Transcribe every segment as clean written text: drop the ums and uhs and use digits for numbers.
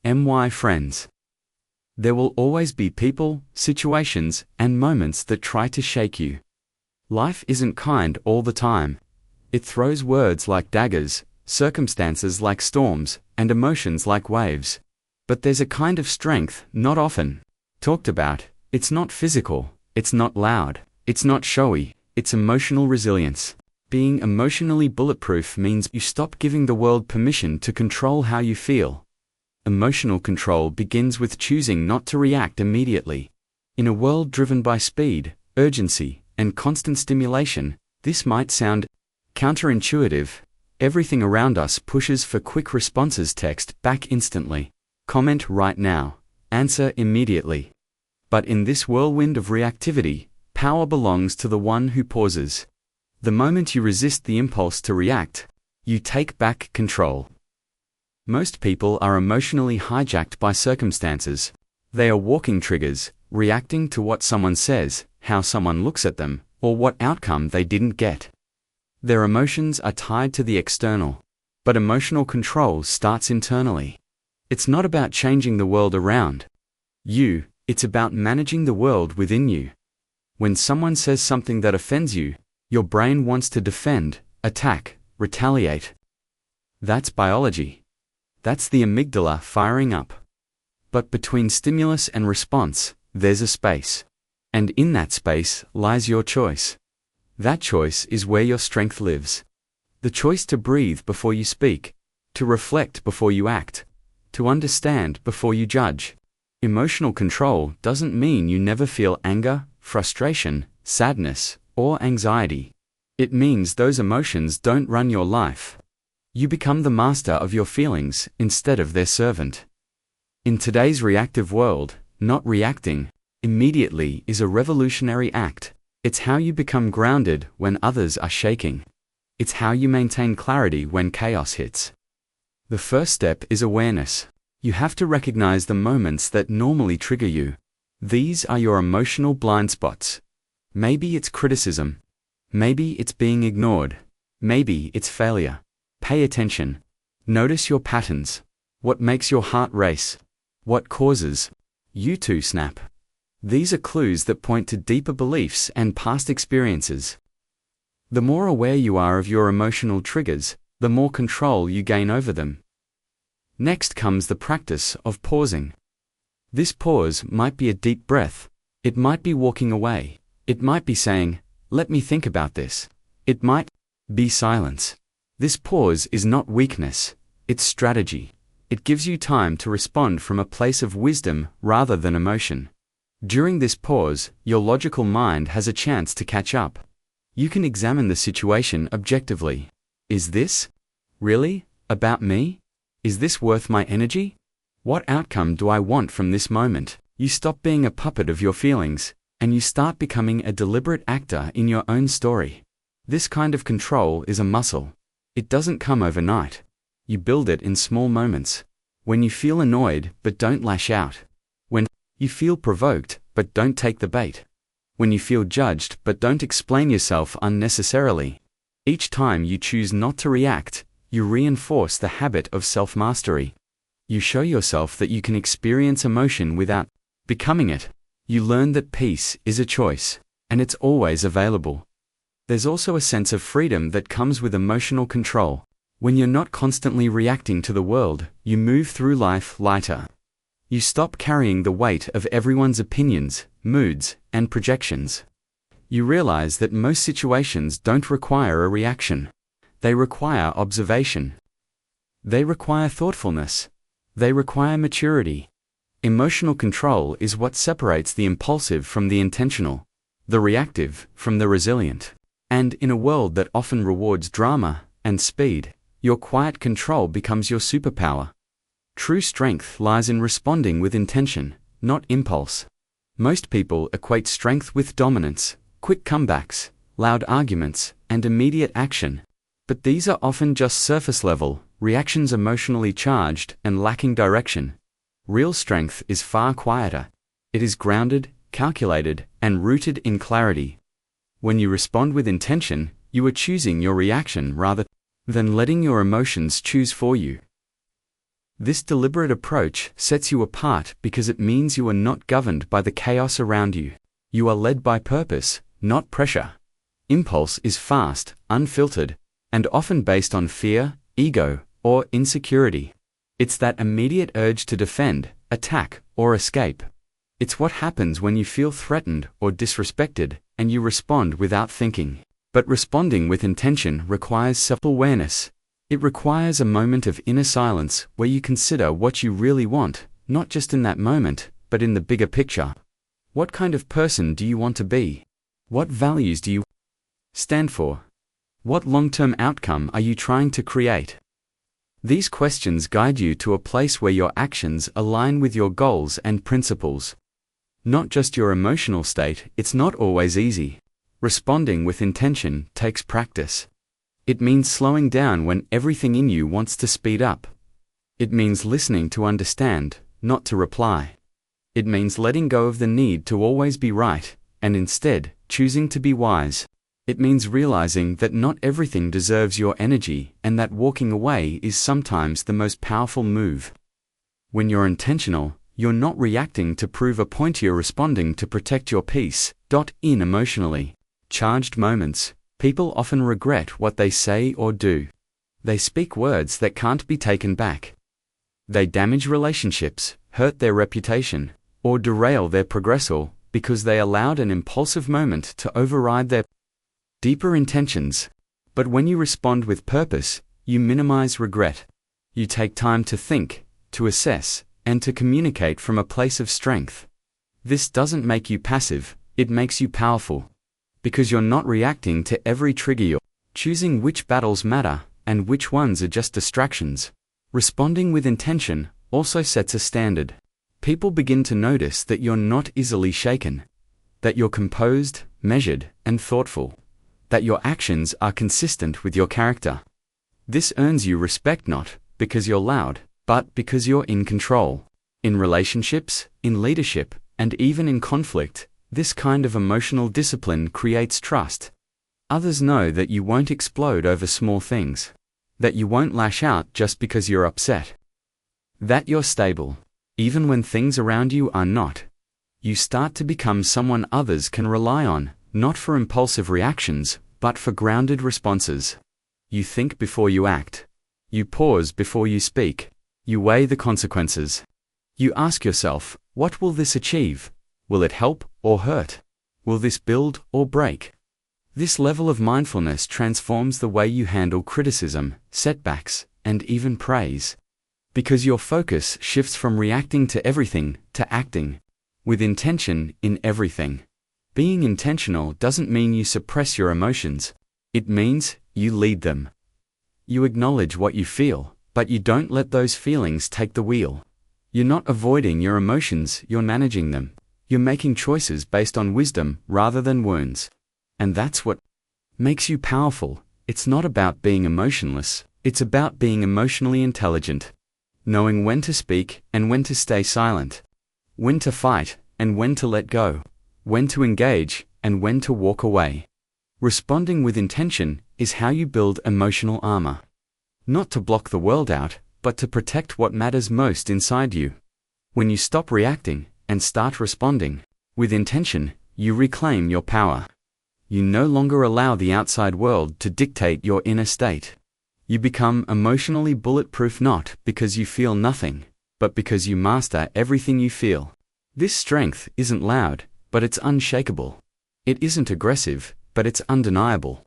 Friends. There will always be people, situations, and moments that try to shake you. Life isn't kind all the time. It throws words like daggers, circumstances like storms, and emotions like waves. But there's a kind of strength not often talked about. It's not physical, it's not loud, it's not showy, it's emotional resilience. Being emotionally bulletproof means you stop giving the world permission to control how you feel. Emotional control begins with choosing not to react immediately. In a world driven by speed, urgency, and constant stimulation, this might sound counterintuitive. Everything around us pushes for quick responses: text back instantly, comment right now, answer immediately. But in this whirlwind of reactivity, power belongs to the one who pauses. The moment you resist the impulse to react, you take back control. Most people are emotionally hijacked by circumstances. They are walking triggers, reacting to what someone says, how someone looks at them, or what outcome they didn't get. Their emotions are tied to the external. But emotional control starts internally. It's not about changing the world around you, it's about managing the world within you. When someone says something that offends you, your brain wants to defend, attack, retaliate. That's biology. That's the amygdala firing up. But between stimulus and response, there's a space. And in that space lies your choice. That choice is where your strength lives. The choice to breathe before you speak, to reflect before you act, to understand before you judge. Emotional control doesn't mean you never feel anger, frustration, sadness, or anxiety. It means those emotions don't run your life. You become the master of your feelings instead of their servant. In today's reactive world, not reacting immediately is a revolutionary act. It's how you become grounded when others are shaking. It's how you maintain clarity when chaos hits. The first step is awareness. You have to recognize the moments that normally trigger you. These are your emotional blind spots. Maybe it's criticism. Maybe it's being ignored. Maybe it's failure. Pay attention. Notice your patterns. What makes your heart race? What causes you to snap? These are clues that point to deeper beliefs and past experiences. The more aware you are of your emotional triggers, the more control you gain over them. Next comes the practice of pausing. This pause might be a deep breath. It might be walking away. It might be saying, "Let me think about this." It might be silence. This pause is not weakness, it's strategy. It gives you time to respond from a place of wisdom rather than emotion. During this pause, your logical mind has a chance to catch up. You can examine the situation objectively. Is this really about me? Is this worth my energy? What outcome do I want from this moment? You stop being a puppet of your feelings, and you start becoming a deliberate actor in your own story. This kind of control is a muscle. It doesn't come overnight. You build it in small moments. When you feel annoyed but don't lash out. When you feel provoked but don't take the bait. When you feel judged but don't explain yourself unnecessarily. Each time you choose not to react, you reinforce the habit of self-mastery. You show yourself that you can experience emotion without becoming it. You learn that peace is a choice, and it's always available. There's also a sense of freedom that comes with emotional control. When you're not constantly reacting to the world, you move through life lighter. You stop carrying the weight of everyone's opinions, moods, and projections. You realize that most situations don't require a reaction. They require observation. They require thoughtfulness. They require maturity. Emotional control is what separates the impulsive from the intentional, the reactive from the resilient. And in a world that often rewards drama and speed, your quiet control becomes your superpower. True strength lies in responding with intention, not impulse. Most people equate strength with dominance, quick comebacks, loud arguments, and immediate action. But these are often just surface-level reactions, emotionally charged and lacking direction. Real strength is far quieter. It is grounded, calculated, and rooted in clarity. When you respond with intention, you are choosing your reaction rather than letting your emotions choose for you. This deliberate approach sets you apart because it means you are not governed by the chaos around you. You are led by purpose, not pressure. Impulse is fast, unfiltered, and often based on fear, ego, or insecurity. It's that immediate urge to defend, attack, or escape. It's what happens when you feel threatened or disrespected, and you respond without thinking. But responding with intention requires self-awareness. It requires a moment of inner silence where you consider what you really want, not just in that moment, but in the bigger picture. What kind of person do you want to be? What values do you stand for? What long-term outcome are you trying to create? These questions guide you to a place where your actions align with your goals and principles. Not just your emotional state. It's not always easy. Responding with intention takes practice. It means slowing down when everything in you wants to speed up. It means listening to understand, not to reply. It means letting go of the need to always be right, and instead, choosing to be wise. It means realizing that not everything deserves your energy and that walking away is sometimes the most powerful move. When you're intentional, you're not reacting to prove a point, you're responding to protect your peace. In emotionally charged moments, people often regret what they say or do. They speak words that can't be taken back. They damage relationships, hurt their reputation, or derail their progress, all because they allowed an impulsive moment to override their deeper intentions. But when you respond with purpose, you minimize regret. You take time to think, to assess, and to communicate from a place of strength. This doesn't make you passive, it makes you powerful. Because you're not reacting to every trigger, you're choosing which battles matter and which ones are just distractions. Responding with intention also sets a standard. People begin to notice that you're not easily shaken, that you're composed, measured, and thoughtful, that your actions are consistent with your character. This earns you respect not because you're loud, but because you're in control. In relationships, in leadership, and even in conflict, this kind of emotional discipline creates trust. Others know that you won't explode over small things, that you won't lash out just because you're upset, that you're stable, even when things around you are not. You start to become someone others can rely on, not for impulsive reactions, but for grounded responses. You think before you act. You pause before you speak. You weigh the consequences. You ask yourself, what will this achieve? Will it help or hurt? Will this build or break? This level of mindfulness transforms the way you handle criticism, setbacks, and even praise. Because your focus shifts from reacting to everything to acting with intention in everything. Being intentional doesn't mean you suppress your emotions. It means you lead them. You acknowledge what you feel, but you don't let those feelings take the wheel. You're not avoiding your emotions, you're managing them. You're making choices based on wisdom rather than wounds. And that's what makes you powerful. It's not about being emotionless, it's about being emotionally intelligent. Knowing when to speak and when to stay silent. When to fight and when to let go. When to engage and when to walk away. Responding with intention is how you build emotional armor. Not to block the world out, but to protect what matters most inside you. When you stop reacting and start responding with intention, you reclaim your power. You no longer allow the outside world to dictate your inner state. You become emotionally bulletproof not because you feel nothing, but because you master everything you feel. This strength isn't loud, but it's unshakable. It isn't aggressive, but it's undeniable.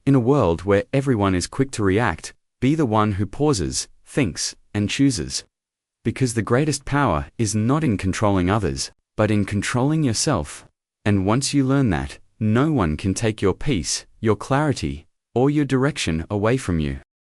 In a world where everyone is quick to react, be the one who pauses, thinks, and chooses. Because the greatest power is not in controlling others, but in controlling yourself. And once you learn that, no one can take your peace, your clarity, or your direction away from you.